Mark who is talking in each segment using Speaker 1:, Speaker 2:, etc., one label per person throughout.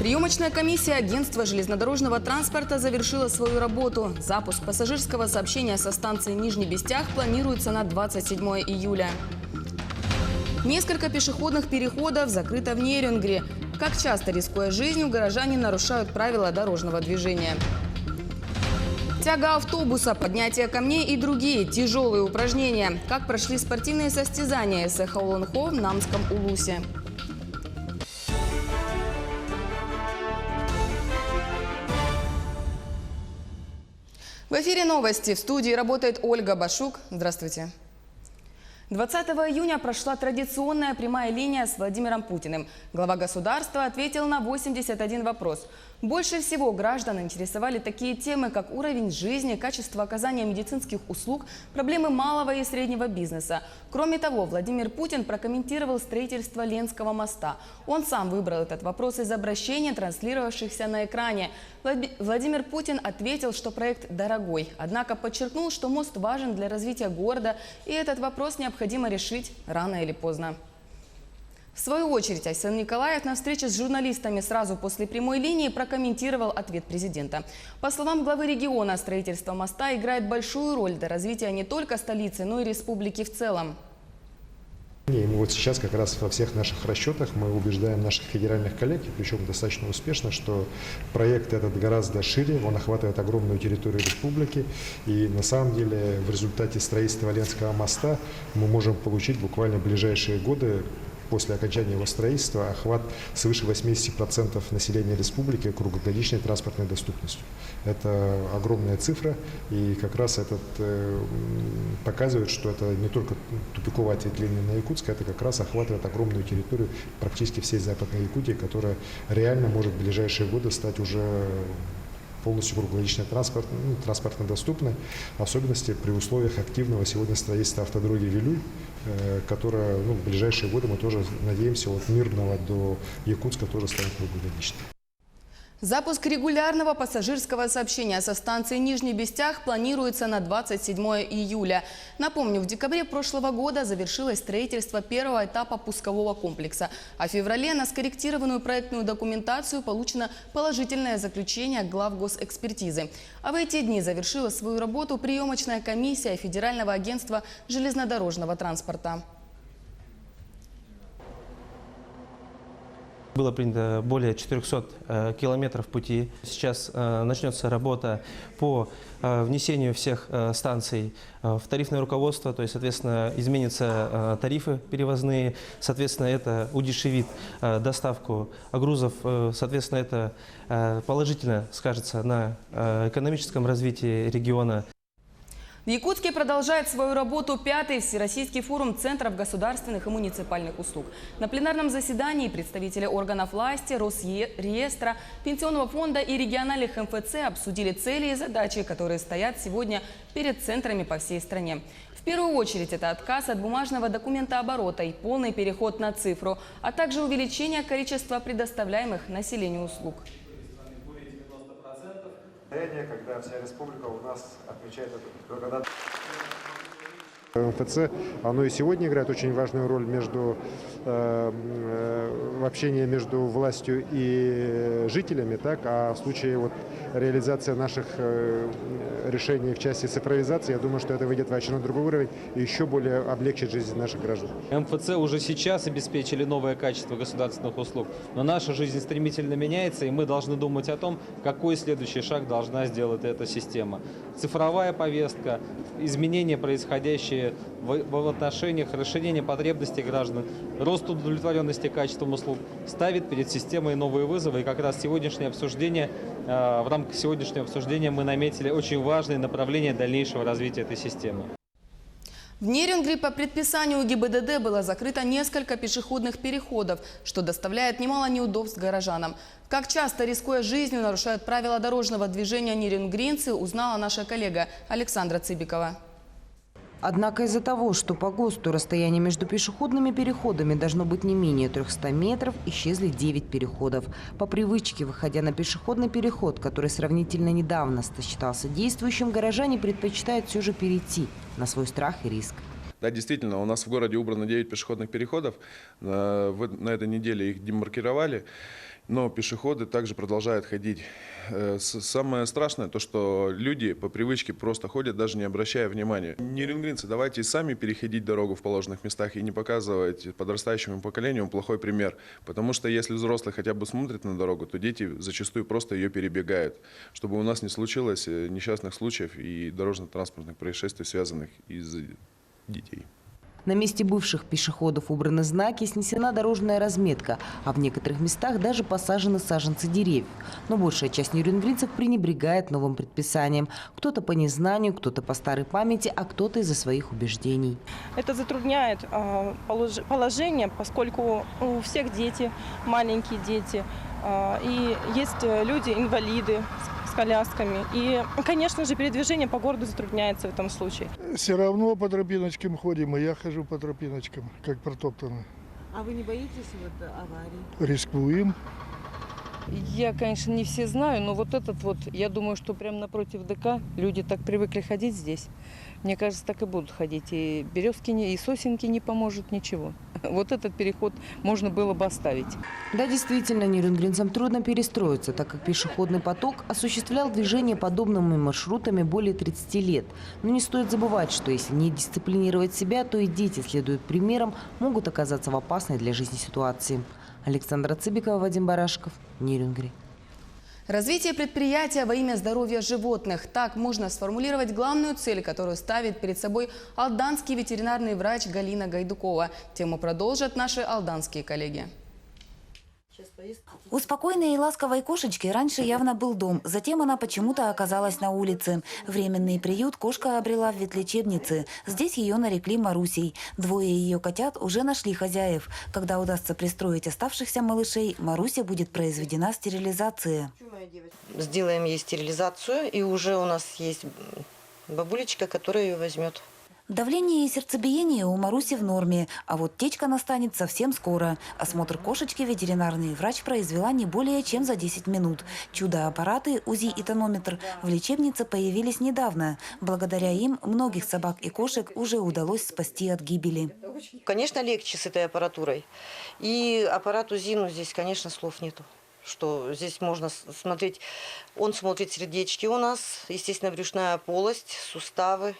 Speaker 1: Приемочная комиссия агентства железнодорожного транспорта завершила свою работу. Запуск пассажирского сообщения со станции Нижний Бестях планируется на 27 июля. Несколько пешеходных переходов закрыто в Нерюнгри. Как часто, рискуя жизнью, горожане нарушают правила дорожного движения. Тяга автобуса, поднятие камней и другие тяжелые упражнения. Как прошли спортивные состязания СХ Олонхо в Намском Улусе. В эфире новости. В студии работает Ольга Башук. Здравствуйте. 20 июня прошла традиционная прямая линия с Владимиром Путиным. Глава государства ответил на 81 вопрос. Больше всего граждан интересовали такие темы, как уровень жизни, качество оказания медицинских услуг, проблемы малого и среднего бизнеса. Кроме того, Владимир Путин прокомментировал строительство Ленского моста. Он сам выбрал этот вопрос из обращений, транслировавшихся на экране. Владимир Путин ответил, что проект дорогой, однако подчеркнул, что мост важен для развития города, и этот вопрос необходимо решить рано или поздно. В свою очередь, Айсан Николаев на встрече с журналистами сразу после прямой линии прокомментировал ответ президента. По словам главы региона, строительство моста играет большую роль для развития не только столицы, но и республики в целом.
Speaker 2: И мы вот сейчас как раз во всех наших расчетах мы убеждаем наших федеральных коллег, причем достаточно успешно, что проект этот гораздо шире, он охватывает огромную территорию республики. И на самом деле в результате строительства Ленского моста мы можем получить буквально в ближайшие годы, после окончания его строительства, охват свыше 80% населения республики круглогодичной транспортной доступностью. Это огромная цифра, и как раз этот показывает, что это не только тупиковое ответвление на Якутск, это как раз охватывает огромную территорию практически всей Западной Якутии, которая реально может в ближайшие годы стать уже полностью круглогодично транспортно доступной, в особенности при условиях активного сегодня строительства автодороги Вилюй, которая в ближайшие годы мы тоже надеемся от Мирного до Якутска тоже станет круглогодичной.
Speaker 1: Запуск регулярного пассажирского сообщения со станции Нижний Бестях планируется на 27 июля. Напомню, в декабре прошлого года завершилось строительство первого этапа пускового комплекса, а в феврале на скорректированную проектную документацию получено положительное заключение главгосэкспертизы. А в эти дни завершила свою работу приемочная комиссия Федерального агентства железнодорожного транспорта.
Speaker 3: Было принято более 400 километров пути. Сейчас начнется работа по внесению всех станций в тарифное руководство, то есть, соответственно, изменятся тарифы перевозные, соответственно, это удешевит доставку грузов, соответственно, это положительно скажется на экономическом развитии региона.
Speaker 1: В Якутске продолжает свою работу 5-й Всероссийский форум Центров государственных и муниципальных услуг. На пленарном заседании представители органов власти, Росреестра, Пенсионного фонда и региональных МФЦ обсудили цели и задачи, которые стоят сегодня перед центрами по всей стране. В первую очередь это отказ от бумажного документооборота и полный переход на цифру, а также увеличение количества предоставляемых населению услуг.
Speaker 2: Когда вся республика у нас отмечает эту МФЦ, оно и сегодня играет очень важную роль в общении между властью и жителями, а в случае реализации наших решений в части цифровизации, я думаю, что это выйдет вообще на другой уровень и еще более облегчит жизнь наших граждан.
Speaker 4: МФЦ уже сейчас обеспечили новое качество государственных услуг, но наша жизнь стремительно меняется, и мы должны думать о том, какой следующий шаг должна сделать эта система. Цифровая повестка, изменения, происходящие в отношениях, расширение потребностей граждан, рост удовлетворенности качеством услуг ставит перед системой новые вызовы. И как раз сегодняшнее обсуждение, в рамках сегодняшнего обсуждения мы наметили очень важные направления дальнейшего развития этой системы.
Speaker 1: В Нерюнгри по предписанию ГИБДД было закрыто несколько пешеходных переходов, что доставляет немало неудобств горожанам. Как часто, рискуя жизнью, нарушают правила дорожного движения нерюнгринцы, узнала наша коллега Александра Цыбикова.
Speaker 5: Однако из-за того, что по ГОСТу расстояние между пешеходными переходами должно быть не менее 300 метров, исчезли 9 переходов. По привычке, выходя на пешеходный переход, который сравнительно недавно считался действующим, горожане предпочитают все же перейти на свой страх и риск.
Speaker 6: Да, действительно, у нас в городе убрано 9 пешеходных переходов. На этой неделе их демаркировали. но пешеходы также продолжают ходить. Самое страшное то, что люди по привычке просто ходят, даже не обращая внимания. Нерюнгринцы, давайте сами переходить дорогу в положенных местах и не показывать подрастающему поколению плохой пример. Потому что если взрослые хотя бы смотрят на дорогу, то дети зачастую просто ее перебегают. Чтобы у нас не случилось несчастных случаев и дорожно-транспортных происшествий, связанных из-за детей.
Speaker 5: На месте бывших пешеходов убраны знаки, снесена дорожная разметка, а в некоторых местах даже посажены саженцы деревьев. Но большая часть нерюнгринцев пренебрегает новым предписанием. Кто-то по незнанию, кто-то по старой памяти, а кто-то из-за своих убеждений.
Speaker 7: Это затрудняет положение, поскольку у всех дети, маленькие дети, и есть люди-инвалиды с колясками. И, конечно же, передвижение по городу затрудняется в этом случае.
Speaker 8: Все равно по тропиночкам ходим, и я хожу по тропиночкам, как протоптано.
Speaker 9: А вы не боитесь аварий?
Speaker 8: Рискуем.
Speaker 10: Я, конечно, не все знаю, но вот этот вот, я думаю, что прямо напротив ДК люди так привыкли ходить здесь. Мне кажется, так и будут ходить. И березки, и сосенки не поможет, ничего. Вот этот переход можно было бы оставить.
Speaker 5: Да, действительно, нерюнгринцам трудно перестроиться, так как пешеходный поток осуществлял движение подобными маршрутами более 30 лет. Но не стоит забывать, что если не дисциплинировать себя, то и дети, следуя примерам, могут оказаться в опасной для жизни ситуации. Александра Цыбикова, Вадим Барашков, Нерюнгри.
Speaker 1: Развитие предприятия во имя здоровья животных. Так можно сформулировать главную цель, которую ставит перед собой алданский ветеринарный врач Галина Гайдукова. Тему продолжат наши алданские коллеги.
Speaker 11: У спокойной и ласковой кошечки раньше явно был дом, затем она почему-то оказалась на улице. Временный приют кошка обрела в ветлечебнице. Здесь ее нарекли Марусей. Двое ее котят уже нашли хозяев. Когда удастся пристроить оставшихся малышей, Марусе будет произведена стерилизация.
Speaker 9: Сделаем ей стерилизацию, и уже у нас есть бабулечка, которая ее возьмет.
Speaker 11: Давление и сердцебиение у Маруси в норме, а вот течка настанет совсем скоро. Осмотр кошечки ветеринарный врач произвела не более чем за 10 минут. Чудо-аппараты, УЗИ и тонометр в лечебнице появились недавно. Благодаря им многих собак и кошек уже удалось спасти от гибели.
Speaker 9: Конечно, легче с этой аппаратурой. И аппарат УЗИ, ну, здесь, конечно, слов нету. Что здесь можно смотреть, он смотрит сердечки у нас, естественно, брюшная полость, суставы.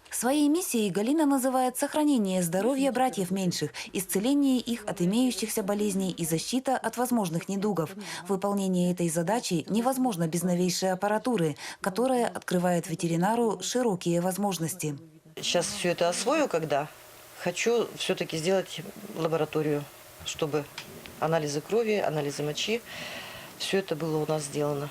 Speaker 11: Своей миссией Галина называет сохранение здоровья братьев меньших, исцеление их от имеющихся болезней и защита от возможных недугов. Выполнение этой задачи невозможно без новейшей аппаратуры, которая открывает ветеринару широкие возможности.
Speaker 9: Сейчас все это освою, когда хочу все-таки сделать лабораторию, чтобы анализы крови, анализы мочи, все это было у нас сделано.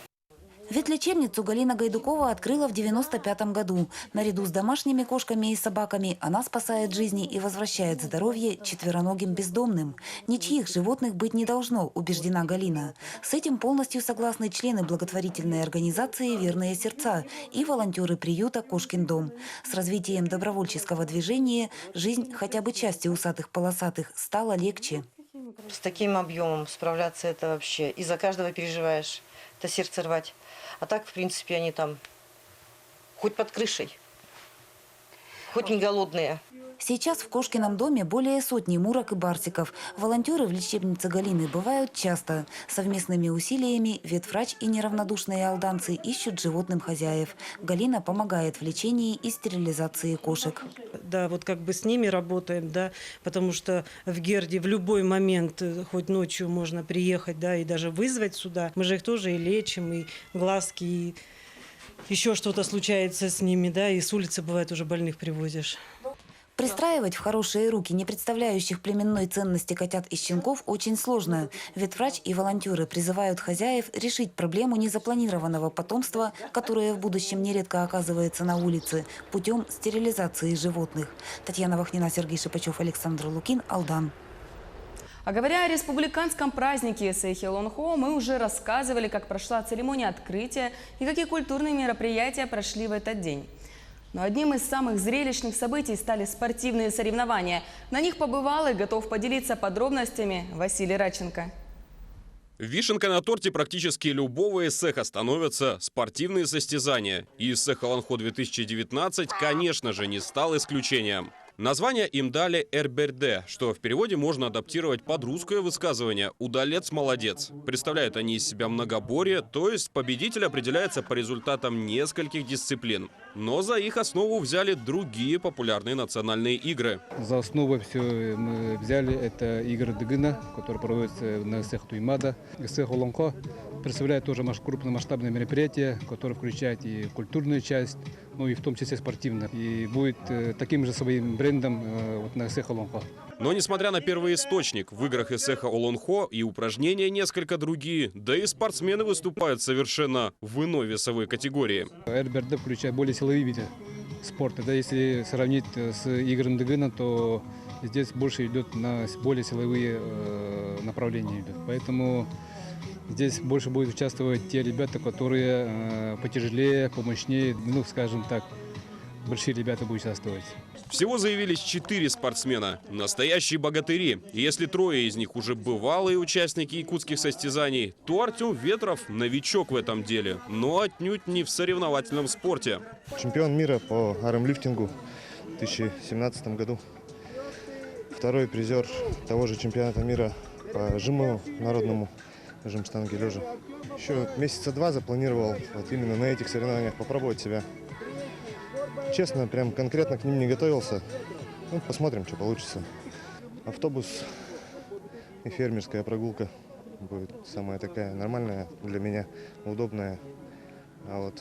Speaker 11: Ветлечебницу Галина Гайдукова открыла в 1995 году. Наряду с домашними кошками и собаками она спасает жизни и возвращает здоровье четвероногим бездомным. Ничьих животных быть не должно, убеждена Галина. С этим полностью согласны члены благотворительной организации «Верные сердца» и волонтеры приюта «Кошкин дом». С развитием добровольческого движения жизнь хотя бы части усатых-полосатых стала легче.
Speaker 9: С таким объемом справляться это вообще. И за каждого переживаешь. Это сердце рвать. А так, в принципе, они там хоть под крышей, хоть не голодные.
Speaker 11: Сейчас в Кошкином доме более сотни мурок и барсиков. Волонтеры в лечебнице Галины бывают часто. Совместными усилиями ветврач и неравнодушные алданцы ищут животным хозяев. Галина помогает в лечении и стерилизации кошек.
Speaker 12: Да, вот как бы с ними работаем, да, потому что в Герде в любой момент, хоть ночью можно приехать, да, и даже вызвать сюда. Мы же их тоже и лечим, и глазки, и еще что-то случается с ними, да, и с улицы бывает уже больных привозишь.
Speaker 11: Пристраивать в хорошие руки не представляющих племенной ценности котят и щенков очень сложно. Ветврач и волонтеры призывают хозяев решить проблему незапланированного потомства, которое в будущем нередко оказывается на улице, путем стерилизации животных. Татьяна Вахнина, Сергей Шипачев, Александр Лукин, Алдан.
Speaker 1: А говоря о республиканском празднике Сейхелонхо, мы уже рассказывали, как прошла церемония открытия и какие культурные мероприятия прошли в этот день. Но одним из самых зрелищных событий стали спортивные соревнования. На них побывал и готов поделиться подробностями Василий Радченко.
Speaker 13: Вишенкой на торте практически любого эссеха становятся спортивные состязания. И Сейхелонхо 2019, конечно же, не стал исключением. Название им дали «Эрберде», что в переводе можно адаптировать под русское высказывание «удалец молодец». Представляют они из себя многоборье, то есть победитель определяется по результатам нескольких дисциплин. Но за их основу взяли другие популярные национальные игры.
Speaker 14: За основу все мы взяли это игры Дыгына, которые проводятся на Сех Туймада. Сех Олонхо представляет тоже крупномасштабное мероприятие, которое включает и культурную часть, ну и в том числе спортивную. И будет таким же своим брендом вот на Сех Олонхо.
Speaker 13: Но несмотря на первоисточник, в играх Эсеха Олонхо и упражнения несколько другие, да и спортсмены выступают совершенно в иной весовой категории.
Speaker 14: РБРД включает более силовые виды спорта. Да, если сравнить с играми Дыгына, то здесь больше идет на более силовые направления. Поэтому здесь больше будут участвовать те ребята, которые потяжелее, помощнее, ну, скажем так, большие ребята будут участвовать.
Speaker 13: Всего заявились 4 спортсмена. Настоящие богатыри. И если 3 из них уже бывалые участники якутских состязаний, то Артем Ветров новичок в этом деле, но отнюдь не в соревновательном спорте.
Speaker 15: Чемпион мира по армлифтингу в 2017 году. 2-й призер того же чемпионата мира по жиму народному, жим штанги лежа. Еще месяца 2 запланировал вот именно на этих соревнованиях попробовать себя. Честно, прям конкретно к ним не готовился. Ну, посмотрим, что получится. Автобус и фермерская прогулка будет самая такая нормальная для меня, удобная. А вот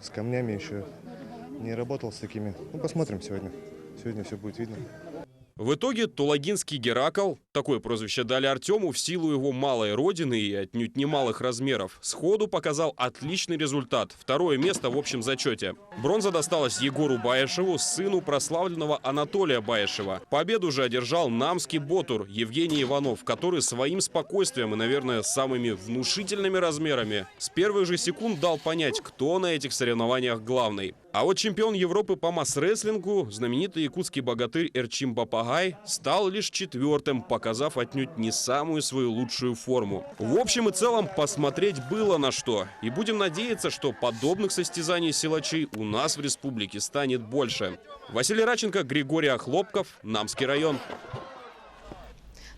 Speaker 15: с камнями еще не работал с такими. Ну, посмотрим сегодня. Сегодня все будет видно.
Speaker 13: В итоге Тулагинский Геракл, такое прозвище дали Артему в силу его малой родины и отнюдь немалых размеров, сходу показал отличный результат. 2-е место в общем зачете. Бронза досталась Егору Баешеву, сыну прославленного Анатолия Баешева. Победу же одержал намский ботур Евгений Иванов, который своим спокойствием и, наверное, самыми внушительными размерами с первых же секунд дал понять, кто на этих соревнованиях главный. А вот чемпион Европы по масс-рестлингу, знаменитый якутский богатырь Эрчим Бапагай, стал лишь 4-м, показав отнюдь не самую свою лучшую форму. В общем и целом посмотреть было на что. И будем надеяться, что подобных состязаний силачей у нас в республике станет больше. Василий Раченко, Григорий Охлопков, Намский район.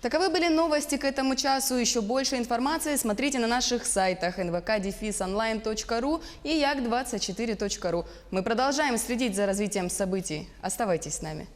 Speaker 1: Таковы были новости к этому часу. Еще больше информации смотрите на наших сайтах nvk-online.ru и як24.ru. Мы продолжаем следить за развитием событий. Оставайтесь с нами.